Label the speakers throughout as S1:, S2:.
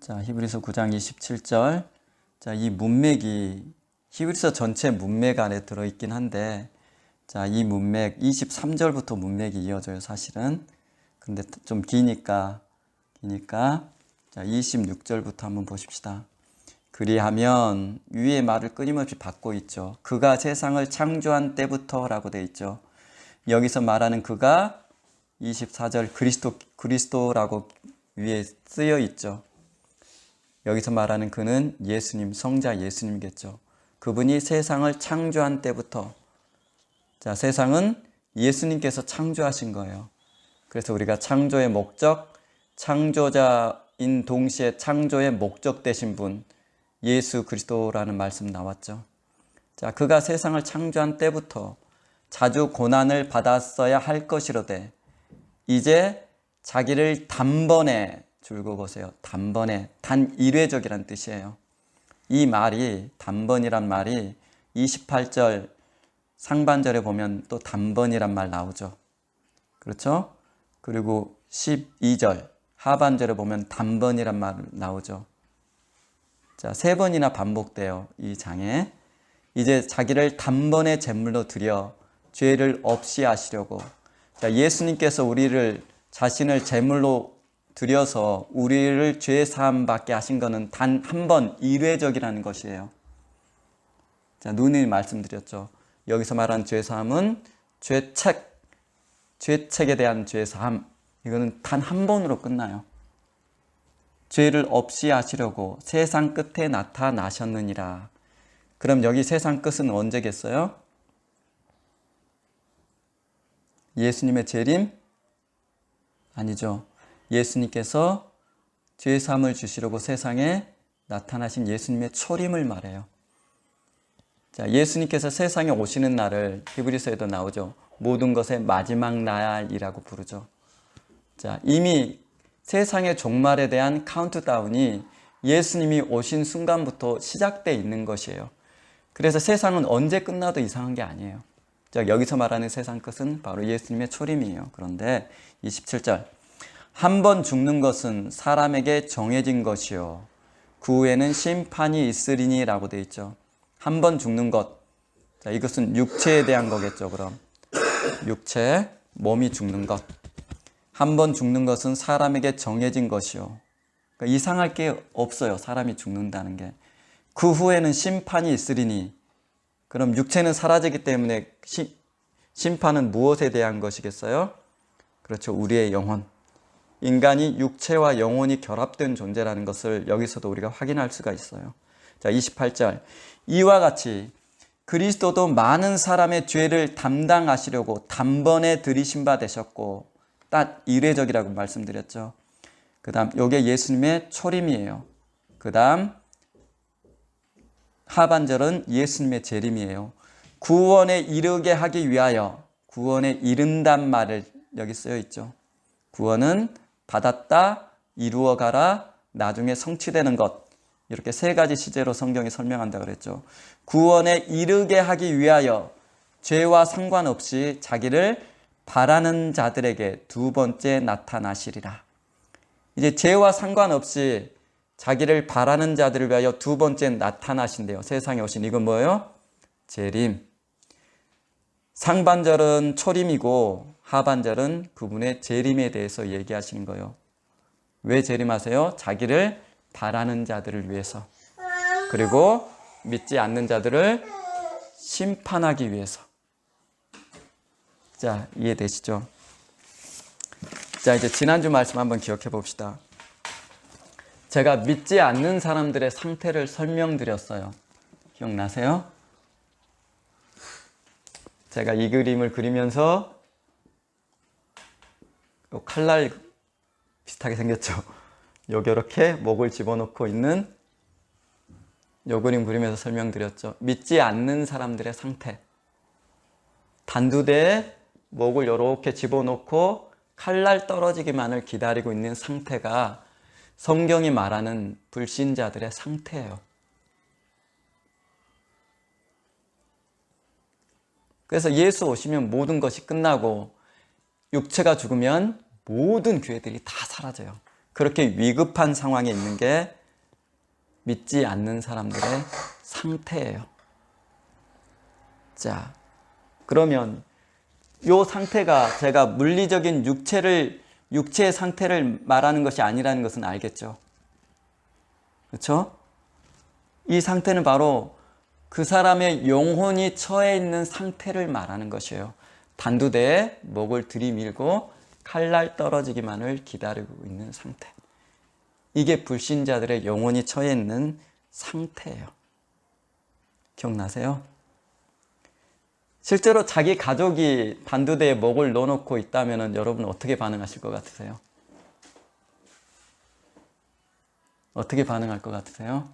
S1: 자, 히브리서 9장 27절. 자, 이 문맥이 히브리서 전체 문맥 안에 들어있긴 한데, 자, 이 문맥 23절부터 문맥이 이어져요, 사실은. 근데 좀 기니까 자, 26절부터 한번 보십시다. 그리하면 위의 말을 끊임없이 받고 있죠. 그가 세상을 창조한 때부터 라고 되어 있죠. 여기서 말하는 그가 24절 그리스도라고 위에 쓰여 있죠. 여기서 말하는 그는 예수님, 성자 예수님이겠죠. 그분이 세상을 창조한 때부터, 자, 세상은 예수님께서 창조하신 거예요. 그래서 우리가 창조의 목적, 창조자인 동시에 창조의 목적 되신 분, 예수 그리스도라는 말씀 나왔죠. 자, 그가 세상을 창조한 때부터 자주 고난을 받았어야 할 것이로되 이제 자기를 단번에, 줄거 보세요. 단번에, 단 일회적이란 뜻이에요. 이 말이, 단번이란 말이 28절 상반절에 보면 또 단번이란 말 나오죠. 그렇죠? 그리고 12절 하반절에 보면 단번이란 말 나오죠. 자, 3번이나 반복돼요. 이 장에. 이제 자기를 단번에 제물로 드려 죄를 없이 하시려고. 자, 예수님께서 우리를 자신을 제물로 드려서 우리를 죄 사함 받게 하신 것은 단 한 번 일회적이라는 것이에요. 자, 누누이 말씀드렸죠. 여기서 말하는 죄 사함은 죄책에 대한 죄 사함. 이거는 단 한 번으로 끝나요. 죄를 없이 하시려고 세상 끝에 나타나셨느니라. 그럼 여기 세상 끝은 언제겠어요? 예수님의 재림? 아니죠. 예수님께서 죄사함을 주시려고 세상에 나타나신 예수님의 초림을 말해요. 자, 예수님께서 세상에 오시는 날을 히브리서에도 나오죠. 모든 것의 마지막 날이라고 부르죠. 자, 이미 세상의 종말에 대한 카운트다운이 예수님이 오신 순간부터 시작되어 있는 것이에요. 그래서 세상은 언제 끝나도 이상한 게 아니에요. 자, 여기서 말하는 세상 끝은 바로 예수님의 초림이에요. 그런데 27절. 한 번 죽는 것은 사람에게 정해진 것이요 그 후에는 심판이 있으리니 라고 되어 있죠. 한 번 죽는 것. 자, 이것은 육체에 대한 거겠죠. 그럼 육체, 몸이 죽는 것. 한 번 죽는 것은 사람에게 정해진 것이요. 그러니까 이상할 게 없어요. 사람이 죽는다는 게. 그 후에는 심판이 있으리니. 그럼 육체는 사라지기 때문에 심판은 무엇에 대한 것이겠어요? 그렇죠. 우리의 영혼. 인간이 육체와 영혼이 결합된 존재라는 것을 여기서도 우리가 확인할 수가 있어요. 자, 28절. 이와 같이 그리스도도 많은 사람의 죄를 담당하시려고 단번에 들이신 바 되셨고, 딱 이례적이라고 말씀드렸죠. 그 다음 이게 예수님의 초림이에요. 그 다음 하반절은 예수님의 재림이에요. 구원에 이르게 하기 위하여, 구원에 이른단 말을 여기 쓰여 있죠. 구원은 받았다, 이루어가라, 나중에 성취되는 것. 이렇게 3가지 시제로 성경이 설명한다 그랬죠. 구원에 이르게 하기 위하여 죄와 상관없이 자기를 바라는 자들에게 2번째 나타나시리라. 이제 죄와 상관없이 자기를 바라는 자들을 위하여 2번째 나타나신대요. 세상에 오신. 이건 뭐예요? 재림. 상반절은 초림이고 하반절은 그분의 재림에 대해서 얘기하시는 거예요. 왜 재림하세요? 자기를 바라는 자들을 위해서. 그리고 믿지 않는 자들을 심판하기 위해서. 자, 이해되시죠? 자, 이제 지난주 말씀 한번 기억해 봅시다. 제가 믿지 않는 사람들의 상태를 설명드렸어요. 기억나세요? 제가 이 그림을 그리면서 칼날 비슷하게 생겼죠. 여기 이렇게 목을 집어넣고 있는 요 그림 그리면서 설명드렸죠. 믿지 않는 사람들의 상태. 단두대에 목을 이렇게 집어넣고 칼날 떨어지기만을 기다리고 있는 상태가 성경이 말하는 불신자들의 상태예요. 그래서 예수 오시면 모든 것이 끝나고 육체가 죽으면 모든 교회들이 다 사라져요. 그렇게 위급한 상황에 있는 게 믿지 않는 사람들의 상태예요. 자, 그러면 이 상태가 제가 물리적인 육체의 상태를 말하는 것이 아니라는 것은 알겠죠? 그렇죠? 이 상태는 바로 그 사람의 영혼이 처해 있는 상태를 말하는 것이에요. 단두대에 목을 들이밀고 칼날 떨어지기만을 기다리고 있는 상태. 이게 불신자들의 영혼이 처해 있는 상태예요. 기억나세요? 실제로 자기 가족이 단두대에 목을 넣어놓고 있다면 여러분 어떻게 반응하실 것 같으세요? 어떻게 반응할 것 같으세요?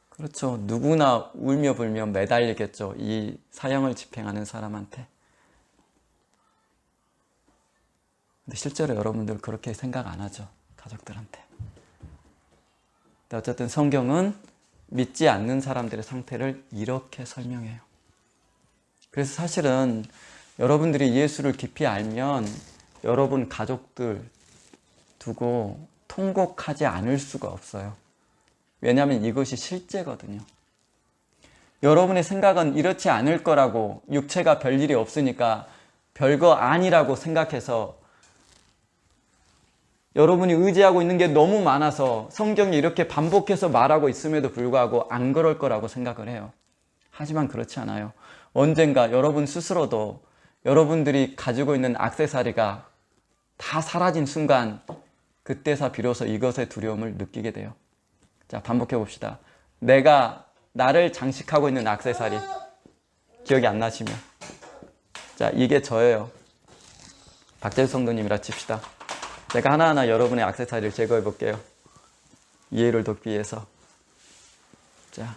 S1: 그렇죠. 누구나 울며 불며 매달리겠죠. 이 사형을 집행하는 사람한테. 근데 실제로 여러분들 그렇게 생각 안 하죠. 가족들한테. 근데 어쨌든 성경은 믿지 않는 사람들의 상태를 이렇게 설명해요. 그래서 사실은 여러분들이 예수를 깊이 알면 여러분 가족들 두고 통곡하지 않을 수가 없어요. 왜냐하면 이것이 실제거든요. 여러분의 생각은 이렇지 않을 거라고, 육체가 별일이 없으니까 별거 아니라고 생각해서 여러분이 의지하고 있는 게 너무 많아서 성경이 이렇게 반복해서 말하고 있음에도 불구하고 안 그럴 거라고 생각을 해요. 하지만 그렇지 않아요. 언젠가 여러분 스스로도 여러분들이 가지고 있는 액세서리가 다 사라진 순간 그때서 비로소 이것의 두려움을 느끼게 돼요. 자, 반복해 봅시다. 내가 나를 장식하고 있는 액세서리 기억이 안 나시면, 자, 이게 저예요. 박재수 성도님이라 칩시다. 제가 하나하나 여러분의 액세서리를 제거해 볼게요. 이해를 돕기 위해서. 자,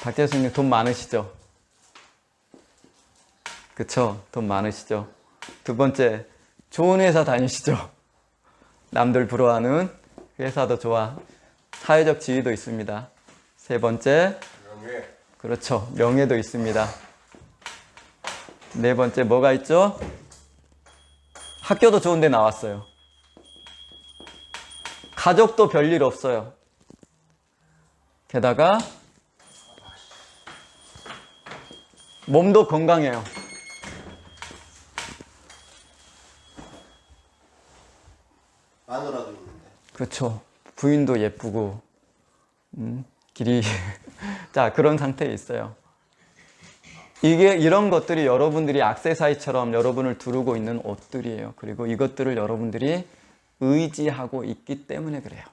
S1: 박재수 성도님 돈 많으시죠? 그쵸? 돈 많으시죠? 두 번째, 좋은 회사 다니시죠? 남들 부러워하는 회사도 좋아. 사회적 지위도 있습니다. 세 번째, 명예. 그렇죠. 명예도 있습니다. 네 번째, 뭐가 있죠? 학교도 좋은 데 나왔어요. 가족도 별일 없어요. 게다가 몸도 건강해요.
S2: 마누라도 있는데.
S1: 그렇죠. 부인도 예쁘고 길이 자, 그런 상태에 있어요. 이런 것들이 여러분들이 액세서리처럼 여러분을 두르고 있는 옷들이에요. 그리고 이것들을 여러분들이 의지하고 있기 때문에 그래요.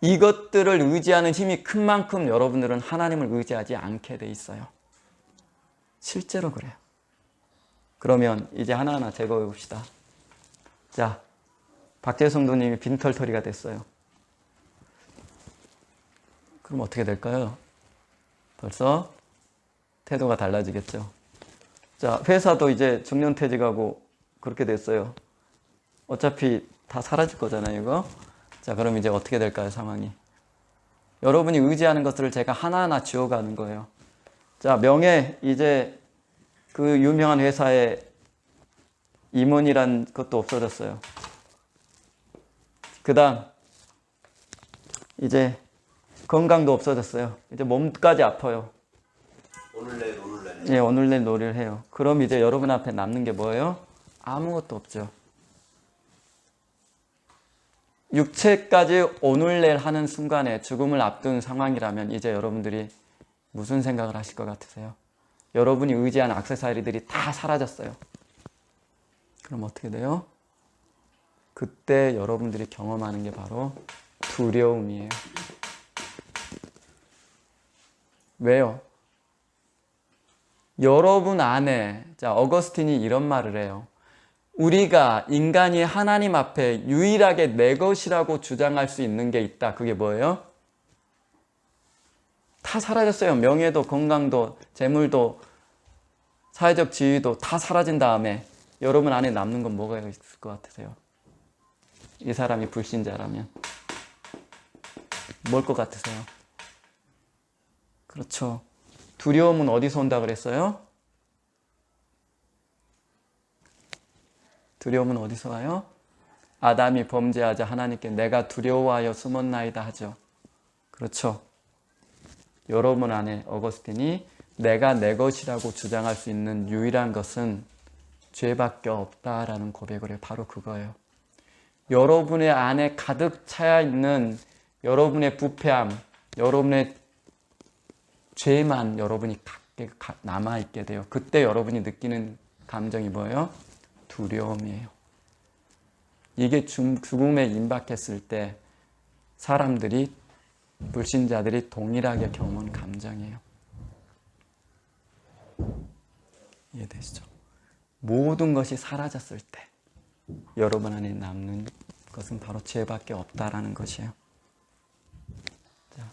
S1: 이것들을 의지하는 힘이 큰 만큼 여러분들은 하나님을 의지하지 않게 돼 있어요. 실제로 그래요. 그러면 이제 하나하나 제거해 봅시다. 자, 박재수 성도님이 빈털터리가 됐어요. 그럼 어떻게 될까요? 벌써 태도가 달라지겠죠. 자, 회사도 이제 정년퇴직하고 그렇게 됐어요. 어차피 다 사라질 거잖아요, 이거. 자, 그럼 이제 어떻게 될까요, 상황이? 여러분이 의지하는 것들을 제가 하나하나 지워가는 거예요. 자, 명예, 이제 그 유명한 회사에 임원이란 것도 없어졌어요. 그 다음, 이제 건강도 없어졌어요. 이제 몸까지 아파요.
S2: 오늘 내일
S1: 예, 오늘 내일 놀이를 해요. 그럼 이제 여러분 앞에 남는 게 뭐예요? 아무것도 없죠. 육체까지 오늘 내일 하는 순간에 죽음을 앞둔 상황이라면 이제 여러분들이 무슨 생각을 하실 것 같으세요? 여러분이 의지한 액세서리들이 다 사라졌어요. 그럼 어떻게 돼요? 그때 여러분들이 경험하는 게 바로 두려움이에요. 왜요? 여러분 안에, 자, 어거스틴이 이런 말을 해요. 우리가 인간이 하나님 앞에 유일하게 내 것이라고 주장할 수 있는 게 있다. 그게 뭐예요? 다 사라졌어요. 명예도, 건강도, 재물도, 사회적 지위도 다 사라진 다음에 여러분 안에 남는 건 뭐가 있을 것 같으세요? 이 사람이 불신자라면 뭘 것 같으세요? 그렇죠. 두려움은 어디서 온다 그랬어요? 두려움은 어디서 와요? 아담이 범죄하자 하나님께 내가 두려워하여 숨었나이다 하죠. 그렇죠. 여러분 안에 어거스틴이 내가 내 것이라고 주장할 수 있는 유일한 것은 죄밖에 없다라는 고백을 해요. 바로 그거예요. 여러분의 안에 가득 차야 있는 여러분의 부패함, 여러분의 죄만 여러분이 남아있게 돼요. 그때 여러분이 느끼는 감정이 뭐예요? 두려움이에요. 이게 죽음에 임박했을 때 사람들이, 불신자들이 동일하게 경험한 감정이에요. 이해되시죠? 모든 것이 사라졌을 때 여러분 안에 남는 것은 바로 죄밖에 없다라는 것이에요. 자,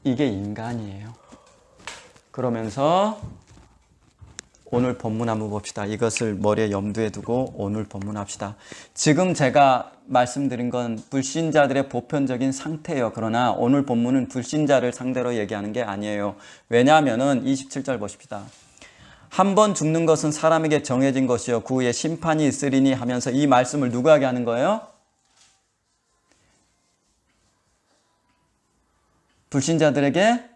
S1: 이게 인간이에요. 그러면서 오늘 본문 한번 봅시다. 이것을 머리에 염두에 두고 오늘 본문 합시다. 지금 제가 말씀드린 건 불신자들의 보편적인 상태예요. 그러나 오늘 본문은 불신자를 상대로 얘기하는 게 아니에요. 왜냐하면은 27절 보십시다. 한 번 죽는 것은 사람에게 정해진 것이요 그 후에 심판이 있으리니 하면서 이 말씀을 누구에게 하는 거예요? 불신자들에게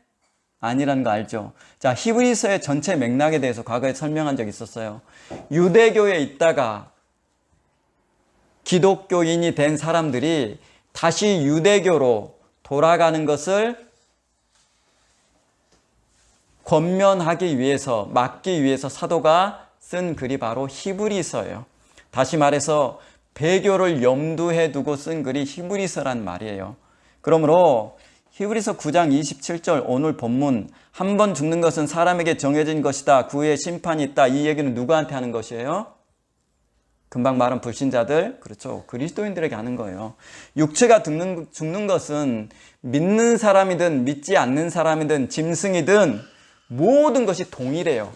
S1: 아니라는 거 알죠? 자, 히브리서의 전체 맥락에 대해서 과거에 설명한 적이 있었어요. 유대교에 있다가 기독교인이 된 사람들이 다시 유대교로 돌아가는 것을 권면하기 위해서, 막기 위해서 사도가 쓴 글이 바로 히브리서예요. 다시 말해서 배교를 염두에 두고 쓴 글이 히브리서란 말이에요. 그러므로 히브리서 9장 27절 오늘 본문 한 번 죽는 것은 사람에게 정해진 것이다. 그 후에 심판이 있다. 이 얘기는 누구한테 하는 것이에요? 금방 말한 불신자들, 그렇죠. 그리스도인들에게 하는 거예요. 육체가 죽는 것은 믿는 사람이든 믿지 않는 사람이든 짐승이든 모든 것이 동일해요.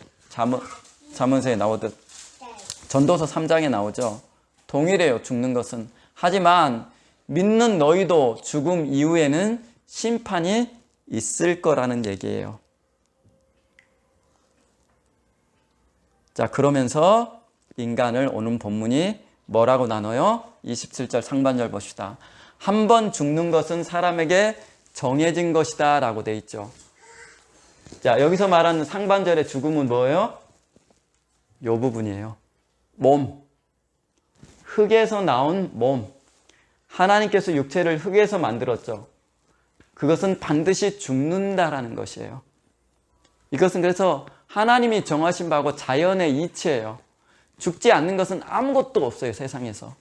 S1: 잠언서에 나오듯 전도서 3장에 나오죠. 동일해요. 죽는 것은. 하지만 믿는 너희도 죽음 이후에는 심판이 있을 거라는 얘기예요. 자, 그러면서 인간을 오늘 본문이 뭐라고 나눠요? 27절 상반절 봅시다. 한 번 죽는 것은 사람에게 정해진 것이다 라고 돼 있죠. 자, 여기서 말하는 상반절의 죽음은 뭐예요? 요 부분이에요. 몸. 흙에서 나온 몸. 하나님께서 육체를 흙에서 만들었죠. 그것은 반드시 죽는다라는 것이에요. 이것은 그래서 하나님이 정하신 바고 자연의 이치예요. 죽지 않는 것은 아무것도 없어요. 세상에서.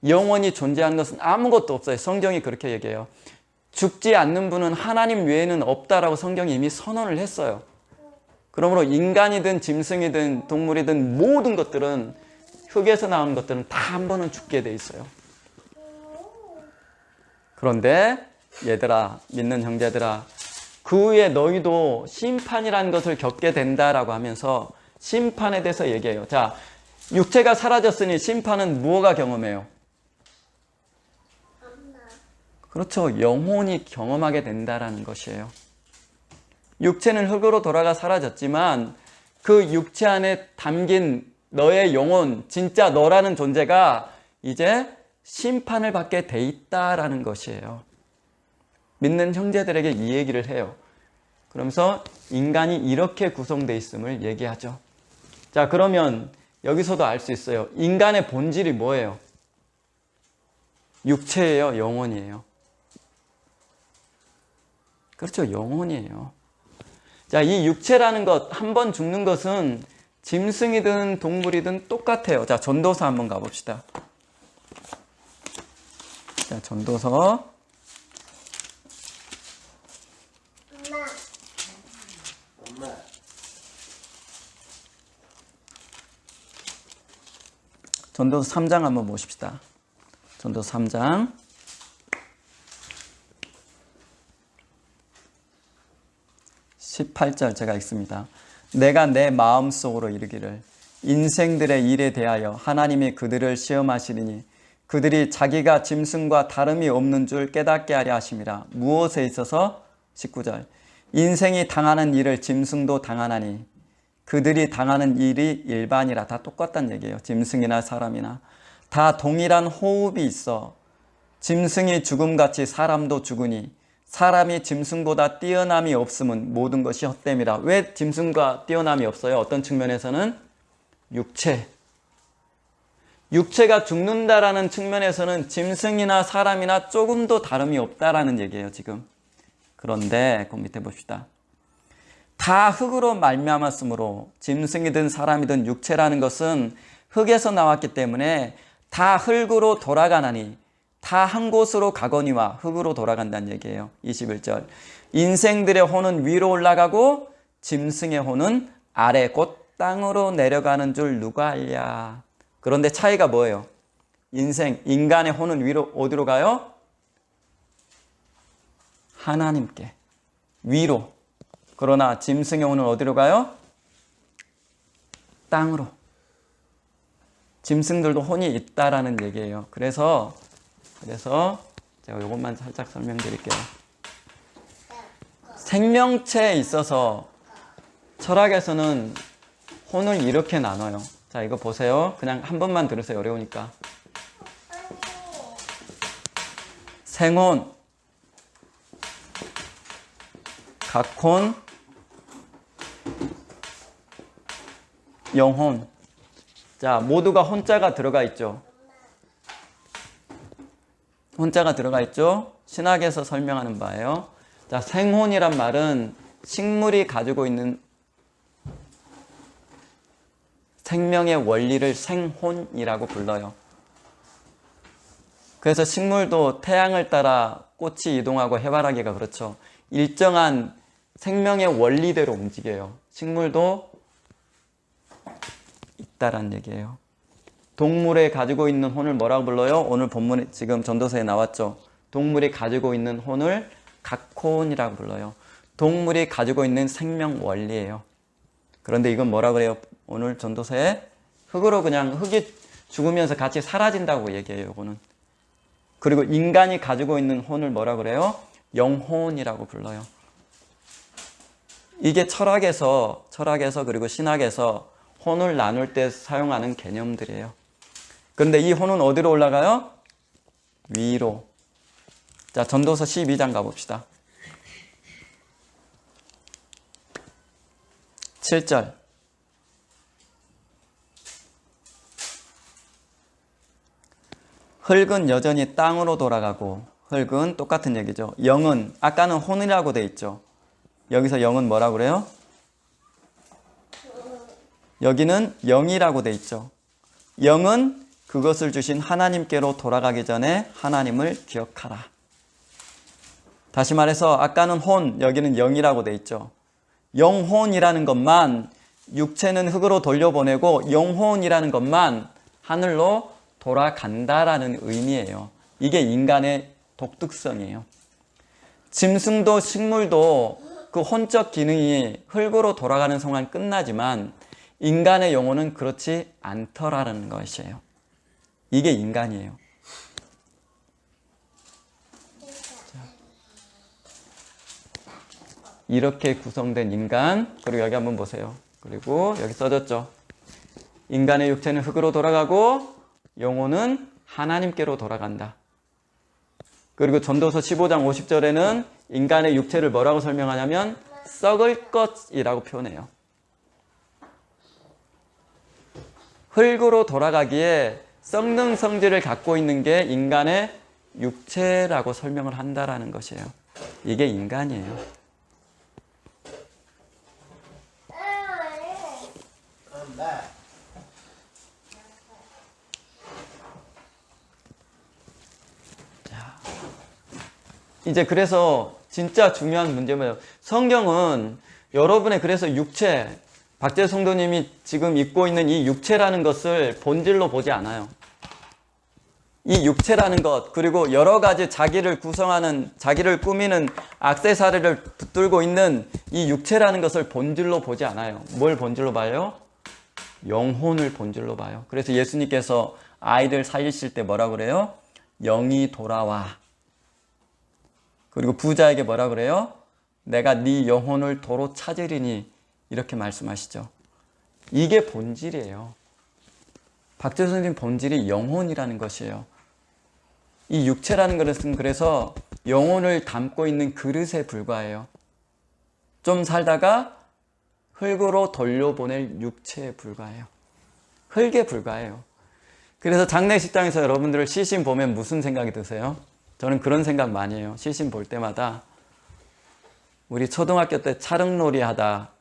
S1: 영원히 존재하는 것은 아무것도 없어요. 성경이 그렇게 얘기해요. 죽지 않는 분은 하나님 외에는 없다라고 성경이 이미 선언을 했어요. 그러므로 인간이든 짐승이든 동물이든 모든 것들은 흙에서 나온 것들은 다 한 번은 죽게 돼 있어요. 그런데 얘들아, 믿는 형제들아, 그 후에 너희도 심판이라는 것을 겪게 된다라고 하면서 심판에 대해서 얘기해요. 자, 육체가 사라졌으니 심판은 무엇가 경험해요? 그렇죠. 영혼이 경험하게 된다라는 것이에요. 육체는 흙으로 돌아가 사라졌지만 그 육체 안에 담긴 너의 영혼, 진짜 너라는 존재가 이제 심판을 받게 돼 있다라는 것이에요. 믿는 형제들에게 이 얘기를 해요. 그러면서 인간이 이렇게 구성되어 있음을 얘기하죠. 자, 그러면 여기서도 알 수 있어요. 인간의 본질이 뭐예요? 육체예요? 영혼이에요? 그렇죠. 영혼이에요. 자, 이 육체라는 것, 한 번 죽는 것은 짐승이든 동물이든 똑같아요. 자, 전도서 한번 가봅시다. 자, 전도서.
S2: 엄마.
S1: 전도서 3장 한번 보십시다. 전도서 3장. 18절 제가 읽습니다. 내가 내 마음속으로 이르기를 인생들의 일에 대하여 하나님이 그들을 시험하시리니 그들이 자기가 짐승과 다름이 없는 줄 깨닫게 하려 하심이라. 무엇에 있어서? 19절 인생이 당하는 일을 짐승도 당하나니 그들이 당하는 일이 일반이라. 다 똑같다는 얘기예요. 짐승이나 사람이나 다 동일한 호흡이 있어. 짐승이 죽음같이 사람도 죽으니 사람이 짐승보다 뛰어남이 없으면 모든 것이 헛됨이라. 왜 짐승과 뛰어남이 없어요? 어떤 측면에서는 육체가 죽는다라는 측면에서는 짐승이나 사람이나 조금도 다름이 없다라는 얘기예요, 지금. 그런데 그 밑에 봅시다. 다 흙으로 말미암았으므로 짐승이든 사람이든 육체라는 것은 흙에서 나왔기 때문에 다 흙으로 돌아가나니 다 한 곳으로 가거니와. 흙으로 돌아간다는 얘기예요. 21절. 인생들의 혼은 위로 올라가고 짐승의 혼은 아래 곧 땅으로 내려가는 줄 누가 알랴. 그런데 차이가 뭐예요? 인간의 혼은 위로 어디로 가요? 하나님께, 위로. 그러나 짐승의 혼은 어디로 가요? 땅으로. 짐승들도 혼이 있다라는 얘기예요. 그래서 제가 이것만 살짝 설명드릴게요. 생명체에 있어서 철학에서는 혼을 이렇게 나눠요. 자, 이거 보세요. 그냥 한 번만 들으세요. 어려우니까. 생혼, 각혼, 영혼. 자, 모두가 혼자가 들어가 있죠. 혼자가 들어가 있죠. 신학에서 설명하는 바예요. 자, 생혼이란 말은 식물이 가지고 있는 생명의 원리를 생혼이라고 불러요. 그래서 식물도 태양을 따라 꽃이 이동하고 해바라기가 그렇죠. 일정한 생명의 원리대로 움직여요. 식물도 있다라는 얘기예요. 동물에 가지고 있는 혼을 뭐라고 불러요? 오늘 본문에 지금 전도서에 나왔죠. 동물이 가지고 있는 혼을 각혼이라고 불러요. 동물이 가지고 있는 생명 원리예요. 그런데 이건 뭐라고 그래요? 오늘 전도서에 흙으로 그냥 흙이 죽으면서 같이 사라진다고 얘기해요. 이거는. 그리고 인간이 가지고 있는 혼을 뭐라고 그래요? 영혼이라고 불러요. 이게 철학에서 그리고 신학에서 혼을 나눌 때 사용하는 개념들이에요. 그런데 이 혼은 어디로 올라가요? 위로. 자, 전도서 12장 가봅시다. 7절. 흙은 여전히 땅으로 돌아가고, 흙은 똑같은 얘기죠. 영은, 아까는 혼이라고 돼 있죠. 여기서 영은 뭐라고 그래요? 여기는 영이라고 돼 있죠. 영은 그것을 주신 하나님께로 돌아가기 전에 하나님을 기억하라. 다시 말해서 아까는 혼, 여기는 영이라고 돼 있죠. 영혼이라는 것만, 육체는 흙으로 돌려보내고 영혼이라는 것만 하늘로 돌아간다라는 의미예요. 이게 인간의 독특성이에요. 짐승도 식물도 그 혼적 기능이 흙으로 돌아가는 순간 끝나지만 인간의 영혼은 그렇지 않더라는 것이에요. 이게 인간이에요. 이렇게 구성된 인간, 그리고 여기 한번 보세요. 그리고 여기 써졌죠. 인간의 육체는 흙으로 돌아가고 영혼은 하나님께로 돌아간다. 그리고 전도서 15장 50절에는 인간의 육체를 뭐라고 설명하냐면 썩을 것이라고 표현해요. 흙으로 돌아가기에 썩는 성질을 갖고 있는 게 인간의 육체라고 설명을 한다라는 것이에요. 이게 인간이에요. 자, 이제 그래서 진짜 중요한 문제는 성경은 여러분의 그래서 육체, 박재 성도님이 지금 입고 있는 이 육체라는 것을 본질로 보지 않아요. 이 육체라는 것, 그리고 여러 가지 자기를 구성하는, 자기를 꾸미는 액세서리를 붙들고 있는 이 육체라는 것을 본질로 보지 않아요. 뭘 본질로 봐요? 영혼을 본질로 봐요. 그래서 예수님께서 아이를 살리실 때 뭐라 그래요? 영이 돌아와. 그리고 부자에게 뭐라 그래요? 내가 네 영혼을 도로 찾으리니, 이렇게 말씀하시죠. 이게 본질이에요. 박재수 선생님 본질이 영혼이라는 것이에요. 이 육체라는 것은 그래서 영혼을 담고 있는 그릇에 불과해요. 좀 살다가 흙으로 돌려보낼 육체에 불과해요. 흙에 불과해요. 그래서 장례식장에서 여러분들 시신 보면 무슨 생각이 드세요? 저는 그런 생각 많이 해요. 시신 볼 때마다 우리 초등학교 때 차릉놀이 하다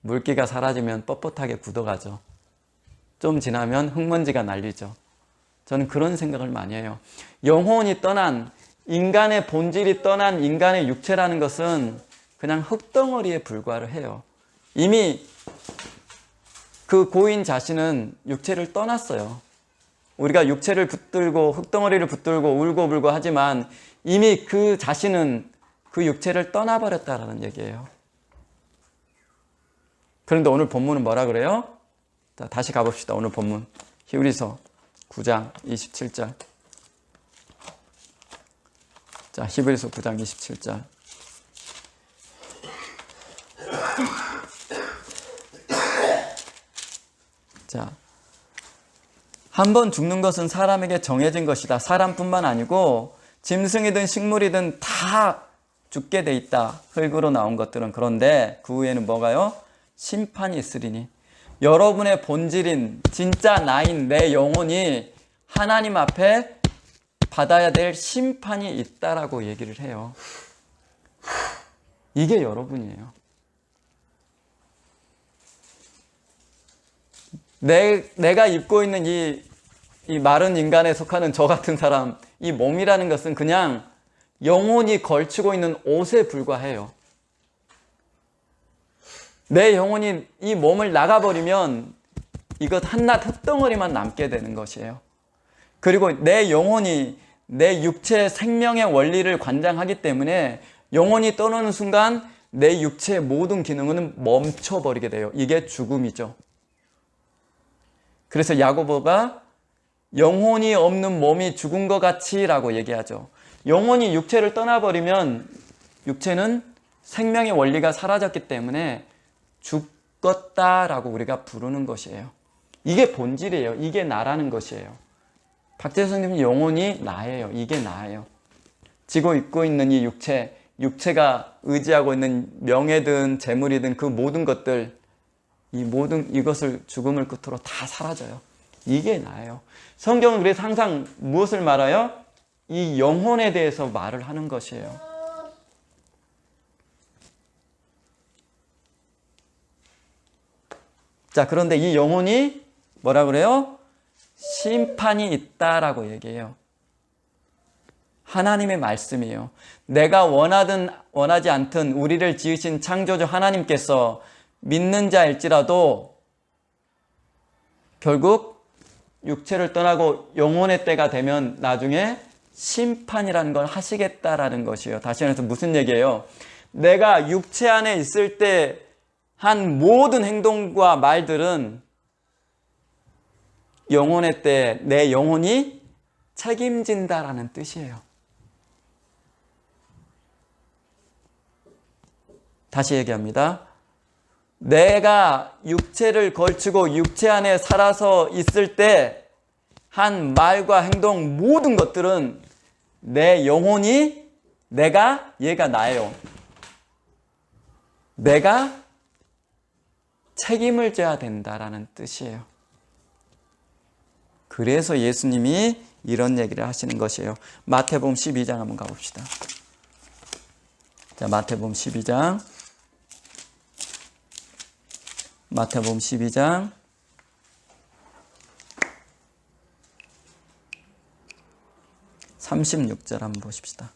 S1: 물기가 사라지면 뻣뻣하게 굳어가죠. 좀 지나면 흙먼지가 날리죠. 저는 그런 생각을 많이 해요. 영혼이 떠난, 인간의 본질이 떠난 인간의 육체라는 것은 그냥 흙덩어리에 불과를 해요. 이미 그 고인 자신은 육체를 떠났어요. 우리가 육체를 붙들고 흙덩어리를 붙들고 울고불고 하지만 이미 그 자신은 그 육체를 떠나버렸다라는 얘기예요. 그런데 오늘 본문은 뭐라 그래요? 자, 다시 가봅시다. 오늘 본문 히브리서 9장 27절. 자, 히브리서 9장 27절. 자, 한 번 죽는 것은 사람에게 정해진 것이다. 사람뿐만 아니고 짐승이든 식물이든 다 죽게 돼 있다. 흙으로 나온 것들은. 그런데 그 후에는 뭐가요? 심판이 있으리니. 여러분의 본질인 진짜 나인 내 영혼이 하나님 앞에 받아야 될 심판이 있다라고 얘기를 해요. 이게 여러분이에요. 내가 입고 있는 이 마른 인간에 속하는 저 같은 사람, 이 몸이라는 것은 그냥 영혼이 걸치고 있는 옷에 불과해요. 내 영혼이 이 몸을 나가버리면 이것 한낱 흙덩어리만 남게 되는 것이에요. 그리고 내 영혼이 내 육체의 생명의 원리를 관장하기 때문에 영혼이 떠나는 순간 내 육체의 모든 기능은 멈춰버리게 돼요. 이게 죽음이죠. 그래서 야고보가 영혼이 없는 몸이 죽은 것 같이 라고 얘기하죠. 영혼이 육체를 떠나버리면 육체는 생명의 원리가 사라졌기 때문에 죽었다라고 우리가 부르는 것이에요. 이게 본질이에요. 이게 나라는 것이에요. 박재수 선생님 영혼이 나예요. 이게 나예요. 지고 있고 있는 이 육체가 의지하고 있는 명예든 재물이든 그 모든 것들, 이것을 죽음을 끝으로 다 사라져요. 이게 나예요. 성경은 그래서 항상 무엇을 말해요? 이 영혼에 대해서 말을 하는 것이에요. 자, 그런데 이 영혼이 뭐라 그래요? 심판이 있다라고 얘기해요. 하나님의 말씀이에요. 내가 원하든 원하지 않든 우리를 지으신 창조주 하나님께서 믿는 자일지라도 결국 육체를 떠나고 영혼의 때가 되면 나중에 심판이라는 걸 하시겠다라는 것이에요. 다시 말해서 무슨 얘기예요? 내가 육체 안에 있을 때 한 모든 행동과 말들은 영혼의 때 내 영혼이 책임진다라는 뜻이에요. 다시 얘기합니다. 내가 육체를 걸치고 육체 안에 살아서 있을 때 한 말과 행동 모든 것들은 내 영혼이 얘가 나예요. 내가 책임을 져야 된다라는 뜻이에요. 그래서 예수님이 이런 얘기를 하시는 것이에요. 마태복음 12장 한번 가봅시다. 자, 마태복음 12장. 마태복음 12장 36절 한번 보십시다.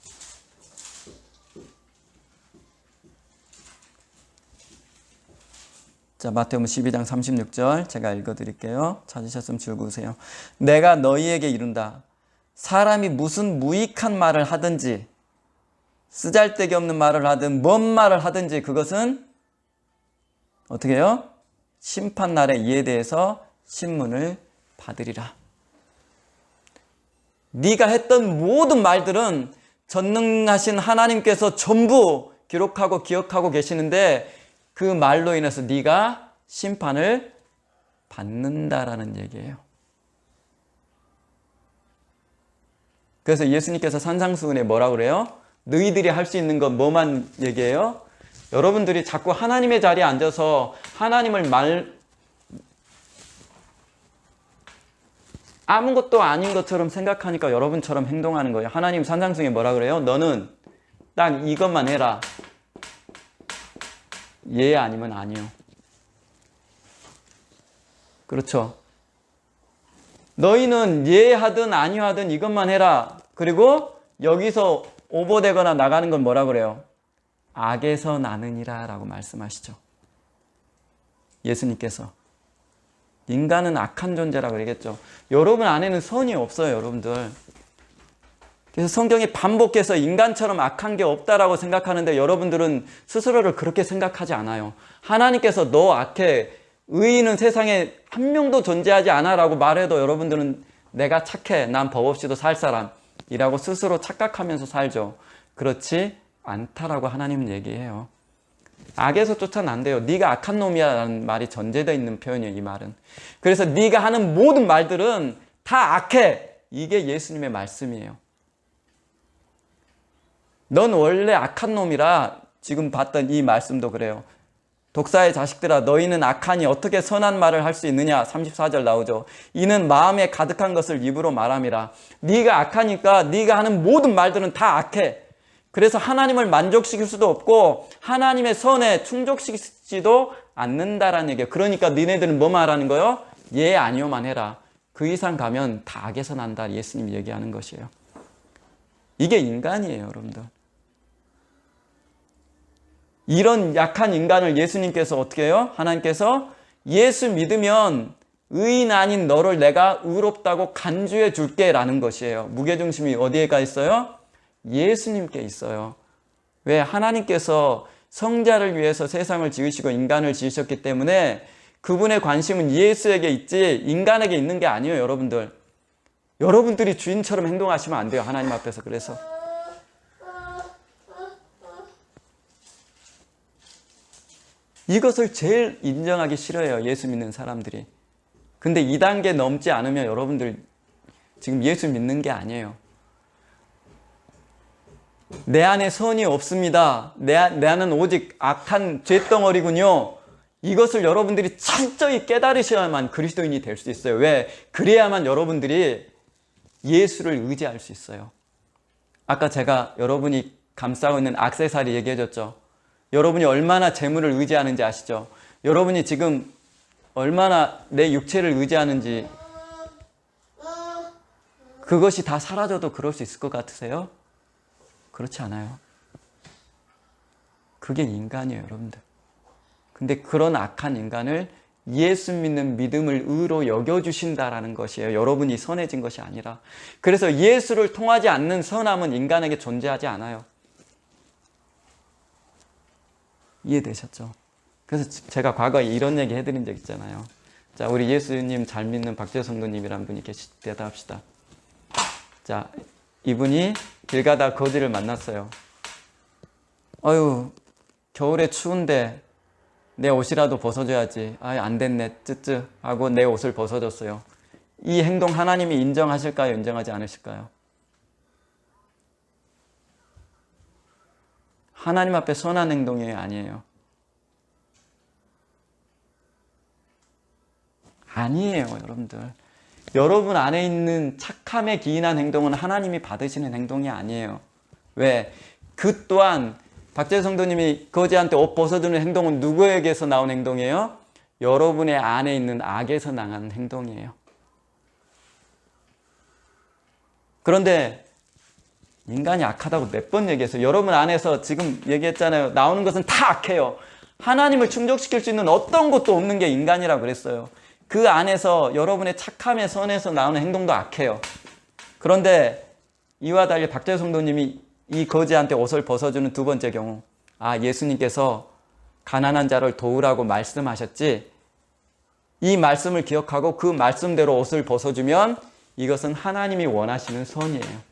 S1: 자, 마태복음 12장 36절 제가 읽어드릴게요. 찾으셨으면 줄그으세요. 내가 너희에게 이른다. 사람이 무슨 무익한 말을 하든지 쓰잘데기 없는 말을 하든 뭔 말을 하든지 그것은 어떻게 해요? 심판날에 이에 대해서 신문을 받으리라. 네가 했던 모든 말들은 전능하신 하나님께서 전부 기록하고 기억하고 계시는데 그 말로 인해서 네가 심판을 받는다라는 얘기예요. 그래서 예수님께서 산상수훈에 뭐라고 그래요? 너희들이 할 수 있는 건 뭐만 얘기해요? 여러분들이 자꾸 하나님의 자리에 앉아서 하나님을 아무것도 아닌 것처럼 생각하니까 여러분처럼 행동하는 거예요. 하나님 산상수훈에 뭐라 그래요? 너는 딱 이것만 해라. 예 아니면 아니요. 그렇죠. 너희는 예 하든 아니요 하든 이것만 해라. 그리고 여기서 오버되거나 나가는 건 뭐라 그래요? 악에서 나느니라 라고 말씀하시죠. 예수님께서. 인간은 악한 존재라고 그러겠죠. 여러분 안에는 선이 없어요, 여러분들. 그래서 성경이 반복해서 인간처럼 악한 게 없다라고 생각하는데 여러분들은 스스로를 그렇게 생각하지 않아요. 하나님께서 너 악해, 의인은 세상에 한 명도 존재하지 않아 라고 말해도 여러분들은 내가 착해, 난 법 없이도 살 사람이라고 스스로 착각하면서 살죠. 그렇지 않다라고 하나님은 얘기해요. 악에서 쫓아난대요. 네가 악한 놈이야 라는 말이 전제되어 있는 표현이에요. 이 말은. 그래서 네가 하는 모든 말들은 다 악해. 이게 예수님의 말씀이에요. 넌 원래 악한 놈이라. 지금 봤던 이 말씀도 그래요. 독사의 자식들아 너희는 악하니 어떻게 선한 말을 할 수 있느냐. 34절 나오죠. 이는 마음에 가득한 것을 입으로 말함이라. 네가 악하니까 네가 하는 모든 말들은 다 악해. 그래서 하나님을 만족시킬 수도 없고 하나님의 선에 충족시키지도 않는다라는 얘기예요. 그러니까 니네들은 뭐 말하는 거예요? 예 아니요만 해라. 그 이상 가면 다 악에서 난다. 예수님이 얘기하는 것이에요. 이게 인간이에요, 여러분들. 이런 약한 인간을 예수님께서 어떻게 해요? 하나님께서 예수 믿으면 의인 아닌 너를 내가 의롭다고 간주해 줄게 라는 것이에요. 무게중심이 어디에 가 있어요? 예수님께 있어요. 왜? 하나님께서 성자를 위해서 세상을 지으시고 인간을 지으셨기 때문에 그분의 관심은 예수에게 있지 인간에게 있는 게 아니에요, 여러분들. 여러분들이 주인처럼 행동하시면 안 돼요, 하나님 앞에서. 그래서 이것을 제일 인정하기 싫어해요, 예수 믿는 사람들이. 근데 2단계 넘지 않으면 여러분들 지금 예수 믿는 게 아니에요. 내 안에 선이 없습니다. 내 안은 오직 악한 죄덩어리군요. 이것을 여러분들이 철저히 깨달으셔야만 그리스도인이 될 수 있어요. 왜? 그래야만 여러분들이 예수를 의지할 수 있어요. 아까 제가 여러분이 감싸고 있는 액세서리 얘기해 줬죠. 여러분이 얼마나 재물을 의지하는지 아시죠? 여러분이 지금 얼마나 내 육체를 의지하는지 그것이 다 사라져도 그럴 수 있을 것 같으세요? 그렇지 않아요. 그게 인간이에요, 여러분들. 근데 그런 악한 인간을 예수 믿는 믿음을 의로 여겨주신다라는 것이에요. 여러분이 선해진 것이 아니라. 그래서 예수를 통하지 않는 선함은 인간에게 존재하지 않아요. 이해되셨죠? 그래서 제가 과거에 이런 얘기 해드린 적 있잖아요. 자, 우리 예수님 잘 믿는 박재호 성도님이라는 분이 대답합시다. 자, 이분이 길 가다 거지를 만났어요. 어휴, 겨울에 추운데 내 옷이라도 벗어줘야지. 안 됐네, 쯔쯔 하고 내 옷을 벗어줬어요. 이 행동 하나님이 인정하실까요? 인정하지 않으실까요? 하나님 앞에 선한 행동이 아니에요. 아니에요, 여러분들. 여러분 안에 있는 착함에 기인한 행동은 하나님이 받으시는 행동이 아니에요. 왜? 그 또한 박재수 성도님이 거지한테 옷 벗어주는 행동은 누구에게서 나온 행동이에요? 여러분의 안에 있는 악에서 나간 행동이에요. 그런데 인간이 악하다고 몇 번 얘기했어요. 여러분 안에서 지금 얘기했잖아요. 나오는 것은 다 악해요. 하나님을 충족시킬 수 있는 어떤 것도 없는 게 인간이라고 그랬어요. 그 안에서 여러분의 착함의 선에서 나오는 행동도 악해요. 그런데 이와 달리 박재수 성도님이 이 거지한테 옷을 벗어주는 두 번째 경우, 예수님께서 가난한 자를 도우라고 말씀하셨지, 이 말씀을 기억하고 그 말씀대로 옷을 벗어주면 이것은 하나님이 원하시는 선이에요.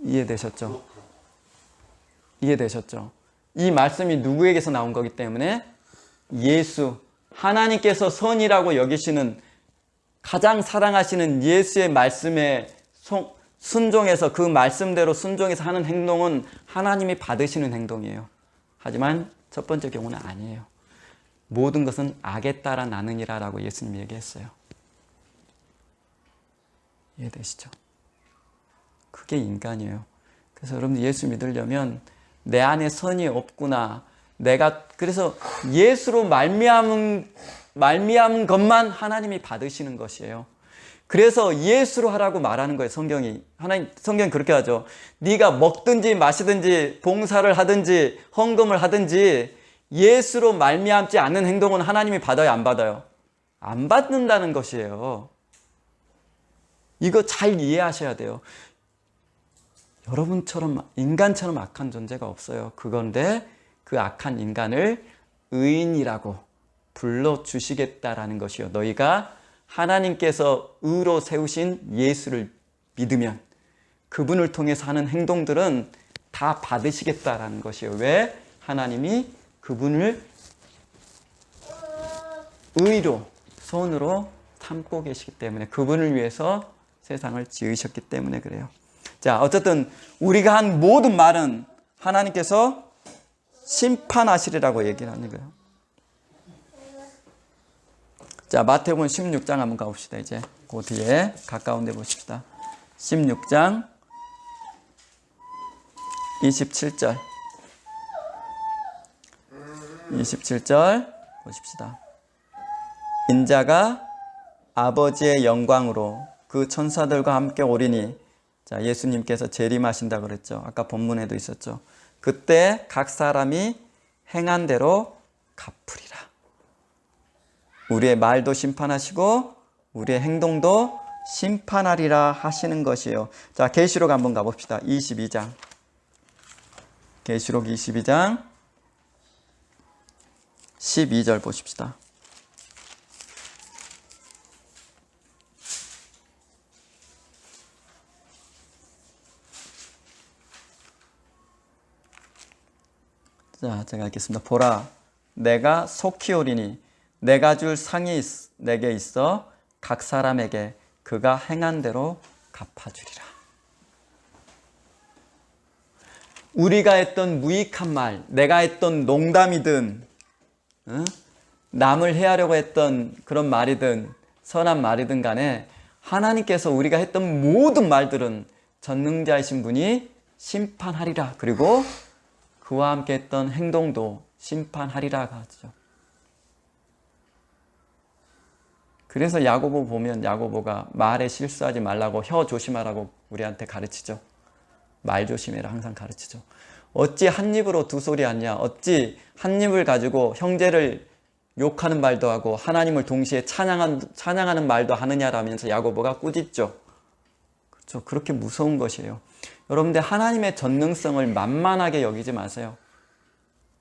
S1: 이해되셨죠? 이해되셨죠? 이 말씀이 누구에게서 나온 거기 때문에 예수, 하나님께서 선이라고 여기시는 가장 사랑하시는 예수의 말씀에 순종해서 그 말씀대로 순종해서 하는 행동은 하나님이 받으시는 행동이에요. 하지만 첫 번째 경우는 아니에요. 모든 것은 악에 따라 나느니라 라고 예수님이 얘기했어요. 이해되시죠? 그게 인간이에요. 그래서 여러분들 예수 믿으려면 내 안에 선이 없구나. 그래서 예수로 말미암은 것만 하나님이 받으시는 것이에요. 그래서 예수로 하라고 말하는 거예요. 성경이 그렇게 하죠. 네가 먹든지 마시든지 봉사를 하든지 헌금을 하든지 예수로 말미암지 않는 행동은 하나님이 받아요, 안 받아요? 안 받는다는 것이에요. 이거 잘 이해하셔야 돼요. 여러분처럼 인간처럼 악한 존재가 없어요. 그건데 그 악한 인간을 의인이라고 불러주시겠다라는 것이요. 너희가 하나님께서 의로 세우신 예수를 믿으면 그분을 통해서 하는 행동들은 다 받으시겠다라는 것이요. 왜? 하나님이 그분을 의로, 선으로 삼고 계시기 때문에, 그분을 위해서 세상을 지으셨기 때문에 그래요. 자, 어쨌든 우리가 한 모든 말은 하나님께서 심판하시리라고 얘기를 하는 거예요. 자, 마태복음 16장 한번 가봅시다. 이제 그 뒤에 가까운 데 보십시다. 16장 27절 27절 보십시다. 인자가 아버지의 영광으로 그 천사들과 함께 오리니, 자, 예수님께서 재림하신다 그랬죠. 아까 본문에도 있었죠. 그때 각 사람이 행한 대로 갚으리라. 우리의 말도 심판하시고 우리의 행동도 심판하리라 하시는 것이에요. 자, 계시록 한번 가봅시다. 22장. 계시록 22장 12절 보십시다. 자, 제가 읽겠습니다. 보라, 내가 속히 오리니 내가 줄 상이 내게 있어 각 사람에게 그가 행한 대로 갚아주리라. 우리가 했던 무익한 말, 내가 했던 농담이든 남을 해하려고 했던 그런 말이든 선한 말이든 간에 하나님께서 우리가 했던 모든 말들은 전능자이신 분이 심판하리라. 그리고 그와 함께 했던 행동도 심판하리라 하죠. 그래서 야고보 보면 야고보가 말에 실수하지 말라고, 혀 조심하라고 우리한테 가르치죠. 말 조심해라 항상 가르치죠. 어찌 한 입으로 두 소리 하냐. 어찌 한 입을 가지고 형제를 욕하는 말도 하고 하나님을 동시에 찬양하는 말도 하느냐라면서 야고보가 꾸짖죠. 그렇죠. 그렇게 무서운 것이에요. 여러분들 하나님의 전능성을 만만하게 여기지 마세요.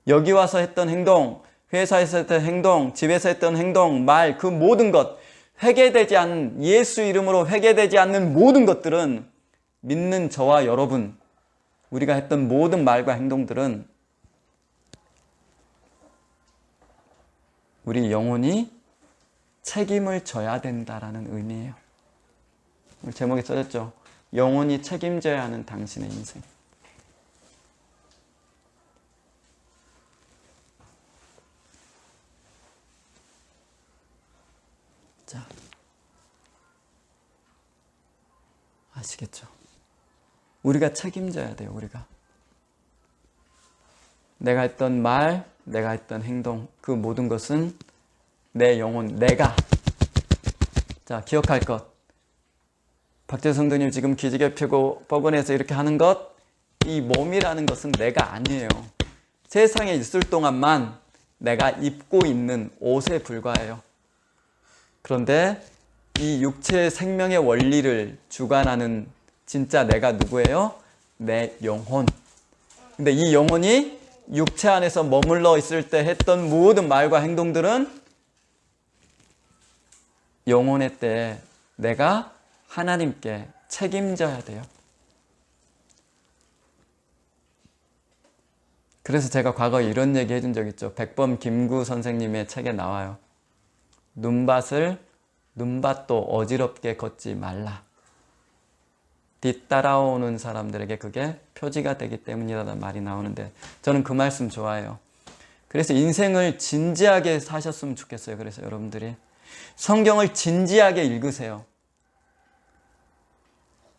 S1: 여기 와서 했던 행동, 회사에서 했던 행동, 집에서 했던 행동, 말, 그 모든 것, 회개되지 않는, 예수 이름으로 회개되지 않는 모든 것들은 믿는 저와 여러분, 우리가 했던 모든 말과 행동들은 우리 영혼이 책임을 져야 된다라는 의미예요. 제목에 써졌죠. 영혼이 책임져야 하는 당신의 인생. 자, 아시겠죠? 우리가 책임져야 돼요. 우리가 내가 했던 말, 내가 했던 행동, 그 모든 것은 내 영혼, 내가. 자, 기억할 것. 박재 성도님 지금 기지개 펴고 뻐근해서 이렇게 하는 것, 이 몸이라는 것은 내가 아니에요. 세상에 있을 동안만 내가 입고 있는 옷에 불과해요. 그런데 이 육체의 생명의 원리를 주관하는 진짜 내가 누구예요? 내 영혼. 근데 이 영혼이 육체 안에서 머물러 있을 때 했던 모든 말과 행동들은 영혼의 때에 내가 하나님께 책임져야 돼요. 그래서 제가 과거에 이런 얘기 해준 적 있죠. 백범 김구 선생님의 책에 나와요. 눈밭도 어지럽게 걷지 말라. 뒤따라오는 사람들에게 그게 표지가 되기 때문이라는 말이 나오는데 저는 그 말씀 좋아해요. 그래서 인생을 진지하게 사셨으면 좋겠어요. 그래서 여러분들이 성경을 진지하게 읽으세요.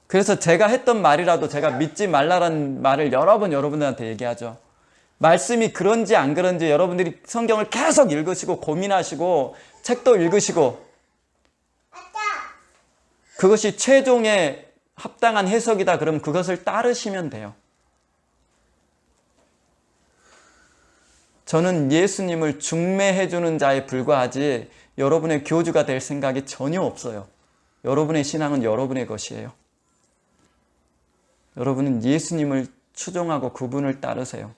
S1: 그래서 제가 했던 말이라도 제가 믿지 말라라는 말을 여러 번 여러분들한테 얘기하죠. 말씀이 그런지 안 그런지 여러분들이 성경을 계속 읽으시고 고민하시고 책도 읽으시고 그것이 최종의 합당한 해석이다 그러면 그것을 따르시면 돼요. 저는 예수님을 중매해주는 자에 불과하지 여러분의 교주가 될 생각이 전혀 없어요. 여러분의 신앙은 여러분의 것이에요. 여러분은 예수님을 추종하고 그분을 따르세요.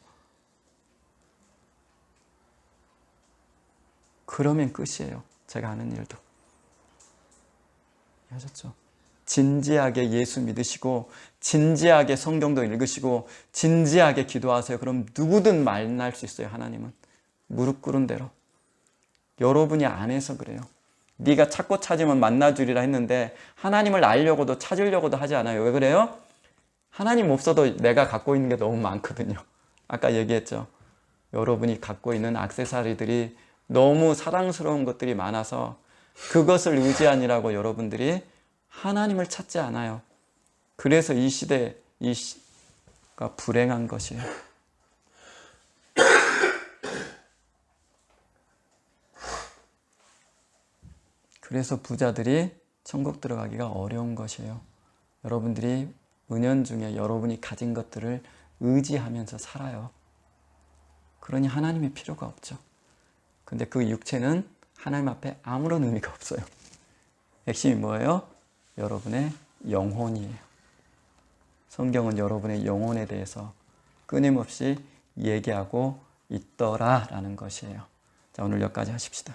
S1: 그러면 끝이에요. 제가 하는 일도. 하셨죠? 진지하게 예수 믿으시고 진지하게 성경도 읽으시고 진지하게 기도하세요. 그럼 누구든 만날 수 있어요. 하나님은. 무릎 꿇은 대로. 여러분이 안 해서 그래요. 네가 찾고 찾으면 만나주리라 했는데 하나님을 알려고도 찾으려고도 하지 않아요. 왜 그래요? 하나님 없어도 내가 갖고 있는 게 너무 많거든요. 아까 얘기했죠. 여러분이 갖고 있는 액세서리들이 너무 사랑스러운 것들이 많아서 그것을 의지하느라고 여러분들이 하나님을 찾지 않아요. 그래서 이 시대가 불행한 것이에요. 그래서 부자들이 천국 들어가기가 어려운 것이에요. 여러분들이 은연중에 여러분이 가진 것들을 의지하면서 살아요. 그러니 하나님의 필요가 없죠. 근데 그 육체는 하나님 앞에 아무런 의미가 없어요. 핵심이 뭐예요? 여러분의 영혼이에요. 성경은 여러분의 영혼에 대해서 끊임없이 얘기하고 있더라라는 것이에요. 자, 오늘 여기까지 하십시다.